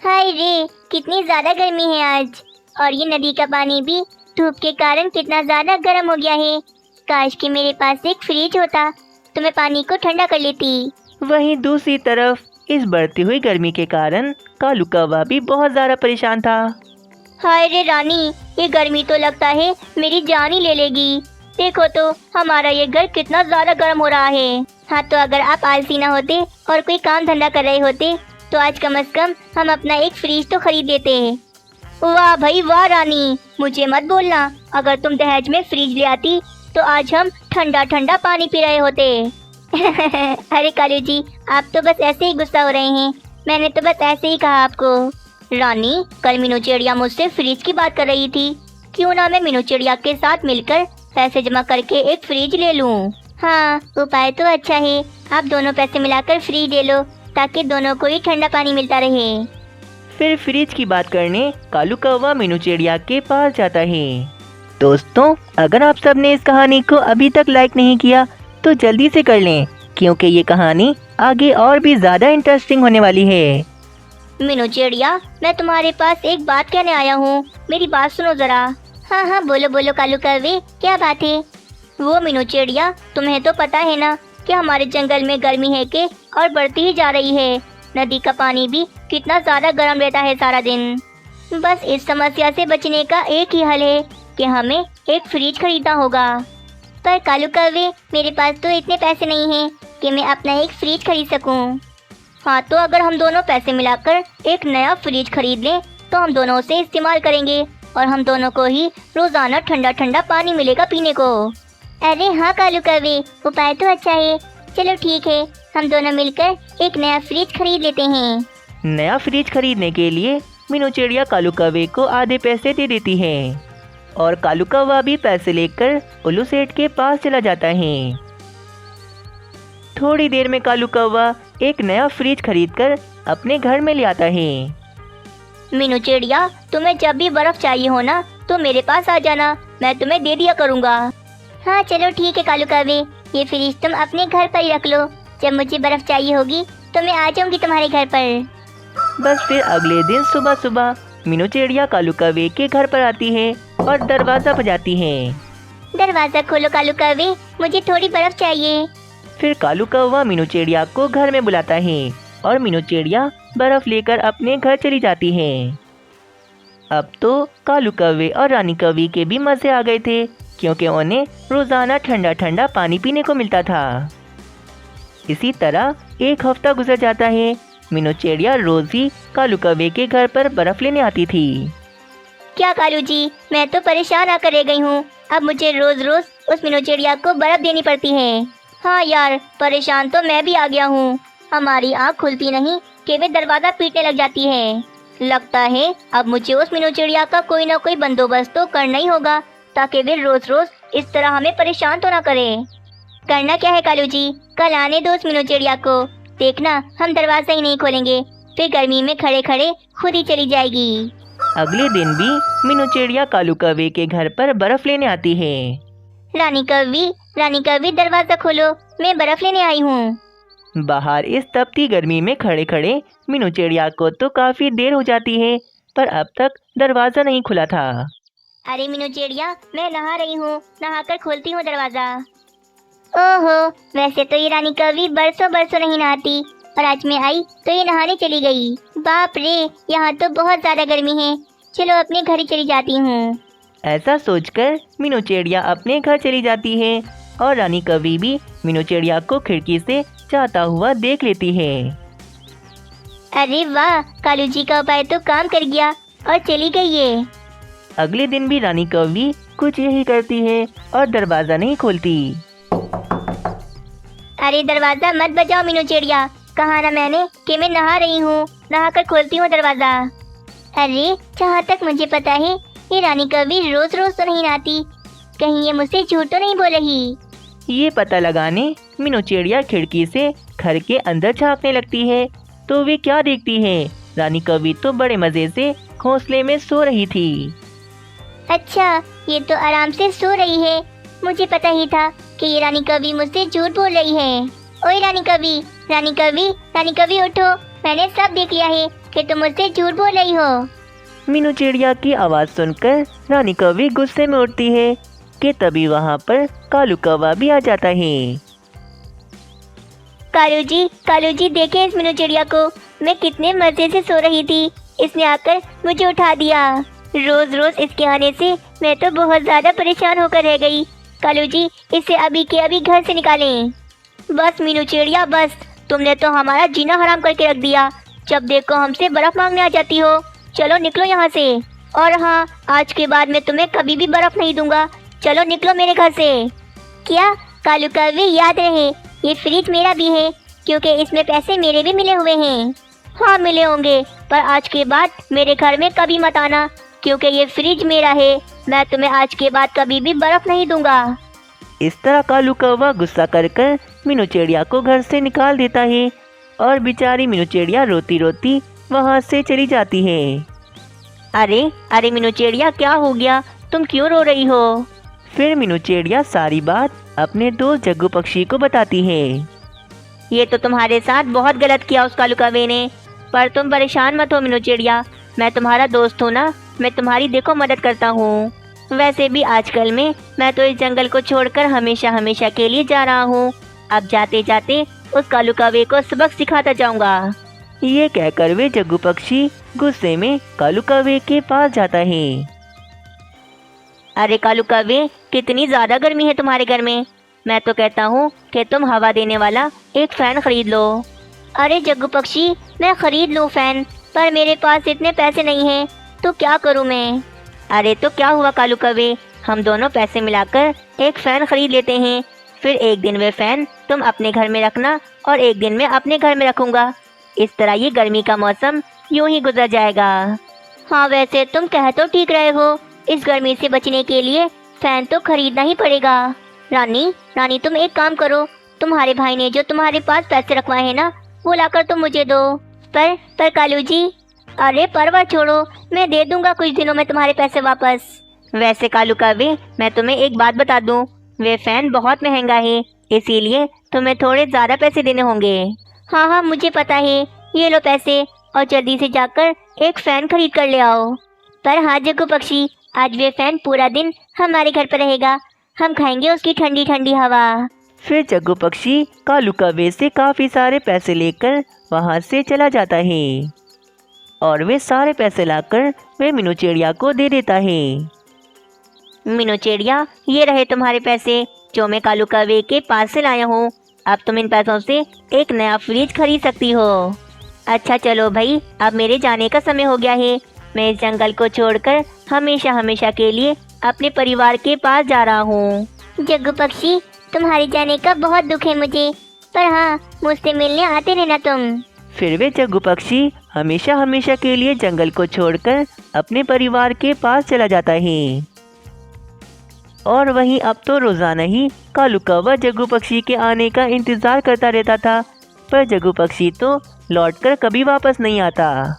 हाय रे, कितनी ज्यादा गर्मी है आज। और ये नदी का पानी भी धूप के कारण कितना ज्यादा गर्म हो गया है। काश कि मेरे पास एक फ्रिज होता तो मैं पानी को ठंडा कर लेती। वहीं दूसरी तरफ इस बढ़ती हुई गर्मी के कारण कालू कौवा भी बहुत ज्यादा परेशान था। हाय रे रानी, ये गर्मी तो लगता है मेरी जान ही ले लेगी। देखो तो हमारा ये घर कितना ज्यादा गर्म हो रहा है। हाँ, तो अगर आप आलसी ना होते और कोई काम धंधा कर रहे होते तो आज कम से कम हम अपना एक फ्रिज तो खरीद लेते। वाह भाई वाह रानी, मुझे मत बोलना, अगर तुम दहेज में फ्रिज ले आती तो आज हम ठंडा ठंडा पानी पी रहे होते। अरे कालू जी, आप तो बस ऐसे ही गुस्सा हो रहे हैं। मैंने तो बस ऐसे ही कहा आपको। रानी, कल मीनू चिड़िया मुझसे फ्रिज की बात कर रही थी। क्यों ना मैं मीनू चिड़िया के साथ मिलकर पैसे जमा करके एक फ्रिज ले लूं। हाँ, उपाय तो अच्छा है। आप दोनों पैसे मिलाकर फ्रिज ले लो ताकि दोनों को ही ठंडा पानी मिलता रहे। फिर फ्रिज की बात करने कालू कौवा मीनू चिड़िया के पास जाता है। दोस्तों, अगर आप सब ने इस कहानी को अभी तक लाइक नहीं किया तो जल्दी से कर लें, क्योंकि ये कहानी आगे और भी ज्यादा इंटरेस्टिंग होने वाली है। मीनू चिड़िया, मैं तुम्हारे पास एक बात कहने आया हूँ, मेरी बात सुनो जरा। हाँ हाँ, बोलो बोलो कालू कौवे, क्या बात है? वो मीनू चिड़िया, तुम्हें तो पता है ना कि हमारे जंगल में गर्मी है के और बढ़ती ही जा रही है। नदी का पानी भी कितना ज्यादा गर्म रहता है सारा दिन। बस इस समस्या से बचने का एक ही हल है कि हमें एक फ्रिज खरीदना होगा। पर कालू कौवे, मेरे पास तो इतने पैसे नहीं हैं कि मैं अपना एक फ्रिज खरीद सकूं। हाँ, तो अगर हम दोनों पैसे मिलाकर एक नया फ्रिज खरीद लें तो हम दोनों उसे इस्तेमाल करेंगे और हम दोनों को ही रोजाना ठंडा ठंडा पानी मिलेगा पीने को। अरे हाँ कालू कौवे, उपाय तो अच्छा है। चलो ठीक है, हम दोनों मिलकर एक नया फ्रिज खरीद लेते हैं। नया फ्रिज खरीदने के लिए मीनू चिड़िया कालू कौवे को आधे पैसे दे देती है और कालू कौवा भी पैसे लेकर उल्लू सेठ के पास चला जाता है। थोड़ी देर में कालू कौवा एक नया फ्रिज खरीदकर अपने घर में ले आता है। मीनू चिड़िया, तुम्हें जब भी बर्फ चाहिए हो ना तो मेरे पास आ जाना, मैं तुम्हें दे दिया करूँगा। हाँ चलो ठीक है कालू कौवे, ये फ्रिज तुम अपने घर पर ही रख लो। जब मुझे बर्फ चाहिए होगी तो मैं आ जाऊंगी तुम्हारे घर पर। बस फिर अगले दिन सुबह सुबह मीनू चिड़िया कालू कौवे के घर पर आती है और दरवाजा बजाती है। दरवाजा खोलो कालू कौवे, मुझे थोड़ी बर्फ चाहिए। फिर कालू कौवा मीनू चिड़िया को घर में बुलाता है और मीनू चिड़िया बर्फ लेकर अपने घर चली जाती है। अब तो कालू कौवे और रानी कौवी के भी मजे आ गए थे, क्योंकि उन्हें रोजाना ठंडा ठंडा पानी पीने को मिलता था। इसी तरह एक हफ्ता गुजर जाता है। मीनू चिड़िया रोज ही कालू कौवे के घर पर बर्फ लेने आती थी। क्या कालू जी, मैं तो परेशान आकर रह गई हूँ। अब मुझे रोज रोज उस मीनू चिड़िया को बर्फ देनी पड़ती है। हाँ यार, परेशान तो मैं भी आ गया हूँ। हमारी आँख खुलती नहीं कि वे दरवाजा पीटने लग जाती है। लगता है अब मुझे उस मीनू चिड़िया का कोई ना कोई बंदोबस्त तो करना ही होगा ताकि वे रोज रोज इस तरह हमें परेशान तो ना करे। करना क्या है कालू जी, कल आने दो उस मीनू चिड़िया को। देखना, हम दरवाजा ही नहीं खोलेंगे, फिर गर्मी में खड़े खड़े खुद ही चली जाएगी। अगले दिन भी मीनू चिड़िया कालू कौवे के घर पर बर्फ लेने आती है। रानी कौवी दरवाजा खोलो, मैं बर्फ लेने आई हूँ। बाहर इस तपती गर्मी में खड़े खड़े मीनू चिड़िया को तो काफी देर हो जाती है, पर अब तक दरवाजा नहीं खुला था। अरे मीनू चिड़िया, मैं नहा रही हूँ, नहाकर खोलती हूँ दरवाजा। ओहो, वैसे तो ये रानी कौवी बरसों बरसों नहीं नहाती और आज मैं आई तो ये नहाने चली गई। बाप रे, यहाँ तो बहुत ज्यादा गर्मी है। चलो अपने घर ही चली जाती हूँ। ऐसा सोचकर मीनू चिड़िया अपने घर चली जाती है और रानी कौवी भी मीनू चिड़िया को खिड़की से जाता हुआ देख लेती है। अरे वाह, कालू जी का उपाय तो काम कर गया और चली गई ये। अगले दिन भी रानी कौवी कुछ यही करती है और दरवाजा नहीं खोलती। अरे दरवाजा मत बजाओ मीनू चिड़िया, कहा ना मैंने कि मैं नहा रही हूँ, नहाकर खोलती हूँ दरवाजा। अरे जहाँ तक मुझे पता है ये रानी कौवी रोज रोज तो नहीं नहाती, कहीं ये मुझसे झूठ तो नहीं बोल रही। ये पता लगाने मीनू चिड़िया खिड़की से घर के अंदर झांकने लगती है तो वे क्या देखती है, रानी कौवी तो बड़े मजे से घोंसले में सो रही थी। अच्छा, ये तो आराम से सो रही है। मुझे पता ही था कि ये रानी कौवी मुझसे झूठ बोल रही है। ओए रानी कौवी, रानी कौवी, रानी कौवी उठो, मैंने सब देख लिया है कि तुम मुझसे झूठ बोल रही हो। मीनू चिड़िया की आवाज़ सुनकर रानी कौवी गुस्से में उठती है कि तभी वहाँ पर कालू कौवा भी आ जाता है। कालू जी देखें इस मीनू चिड़िया को, मैं कितने मजे से सो रही थी, इसने आकर मुझे उठा दिया। रोज रोज इसके आने से मैं तो बहुत ज्यादा परेशान होकर रह गई। कालू जी इसे अभी के अभी घर से निकालें। बस मीनू चिड़िया बस, तुमने तो हमारा जीना हराम करके रख दिया। जब देखो हमसे बर्फ मांगने आ जाती हो। चलो निकलो यहाँ से। और हाँ, आज के बाद मैं तुम्हें कभी भी बर्फ नहीं दूंगा। चलो निकलो मेरे घर से। क्या कालू कौवे, याद रहे ये फ्रिज मेरा भी है, क्योंकि इसमें पैसे मेरे भी मिले हुए हैं। हाँ मिले होंगे, पर आज के बाद मेरे घर में कभी मत आना, क्योंकि ये फ्रिज मेरा है। मैं तुम्हें आज के बाद कभी भी बर्फ नहीं दूंगा। इस तरह कालू कौवा गुस्सा कर कर मीनू चिड़िया को घर से निकाल देता है और बेचारी मीनू चिड़िया रोती रोती वहाँ से चली जाती है। अरे मीनू चिड़िया, क्या हो गया, तुम क्यों रो रही हो? फिर मीनू चिड़िया सारी बात अपने दोस्त जग्गू पक्षी को बताती है। ये तो तुम्हारे साथ बहुत गलत किया उस कालू कौवे ने, पर तुम परेशान मत हो मीनू चिड़िया, मैं तुम्हारा दोस्त हूँ ना, मैं तुम्हारी देखो मदद करता हूँ। वैसे भी आजकल मैं तो इस जंगल को छोड़कर हमेशा हमेशा के लिए जा रहा हूँ। अब जाते जाते उस कालू कौवे को सबक सिखाता जाऊंगा। ये कहकर वे जग्गू पक्षी गुस्से में कालू कौवे के पास जाता है। अरे कालू कौवे, कितनी ज्यादा गर्मी है तुम्हारे घर में। मैं तो कहता हूँ कि तुम हवा देने वाला एक फैन खरीद लो। अरे जग्गू पक्षी, मैं खरीद लूँ फैन, पर मेरे पास इतने पैसे नहीं हैं, तो क्या करूँ मैं? अरे तो क्या हुआ कालू कौवे, हम दोनों पैसे मिलाकर एक फैन खरीद लेते हैं। फिर एक दिन वे फैन तुम अपने घर में रखना और एक दिन मैं अपने घर में रखूँगा। इस तरह ये गर्मी का मौसम यूं ही गुजर जाएगा। हाँ वैसे तुम कह तो ठीक रहे हो, इस गर्मी से बचने के लिए फैन तो खरीदना ही पड़ेगा। रानी तुम एक काम करो, तुम्हारे भाई ने जो तुम्हारे पास पैसे रखवाए हैं ना, वो लाकर तुम मुझे दो। पर कालू जी, अरे परवाह छोड़ो, मैं दे दूंगा कुछ दिनों में तुम्हारे पैसे वापस। वैसे कालू कौवे, मैं तुम्हें एक बात बता दूं, वे फैन बहुत महंगा है, इसीलिए तुम्हें थोड़े ज़्यादा पैसे देने होंगे। हाँ मुझे पता है, ये लो पैसे और जल्दी से जाकर एक फ़ैन खरीद कर ले आओ। पर हाँ जग्गू पक्षी, आज वे फैन पूरा दिन हमारे घर पर रहेगा, हम खाएंगे उसकी ठंडी ठंडी हवा। फिर जग्गू पक्षी कालू कौवे से काफ़ी सारे पैसे लेकर वहाँ से चला जाता है और वे सारे पैसे लाकर वे मीनू चिड़िया को दे देता है। मीनू चिड़िया, ये रहे तुम्हारे पैसे जो मैं कालू कौवे के पास से लाया हूँ। अब तुम इन पैसों से एक नया फ्रिज खरीद सकती हो। अच्छा चलो भाई, अब मेरे जाने का समय हो गया है। मैं इस जंगल को छोड़कर हमेशा हमेशा के लिए अपने परिवार के पास जा रहा हूँ। जग्गू पक्षी, तुम्हारे जाने का बहुत दुख है मुझे, पर हाँ मुझसे मिलने आते रहना तुम। फिर वे जग्गू पक्षी हमेशा हमेशा के लिए जंगल को छोड़कर अपने परिवार के पास चला जाता है। और वहीं अब तो रोज़ाना ही कालू कौवा जग्गू पक्षी के आने का इंतज़ार करता रहता था, पर जग्गू पक्षी तो लौटकर कभी वापस नहीं आता।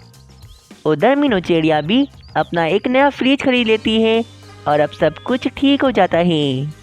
उधर मीनू चिड़िया भी अपना एक नया फ्रिज खरीद लेती है और अब सब कुछ ठीक हो जाता है।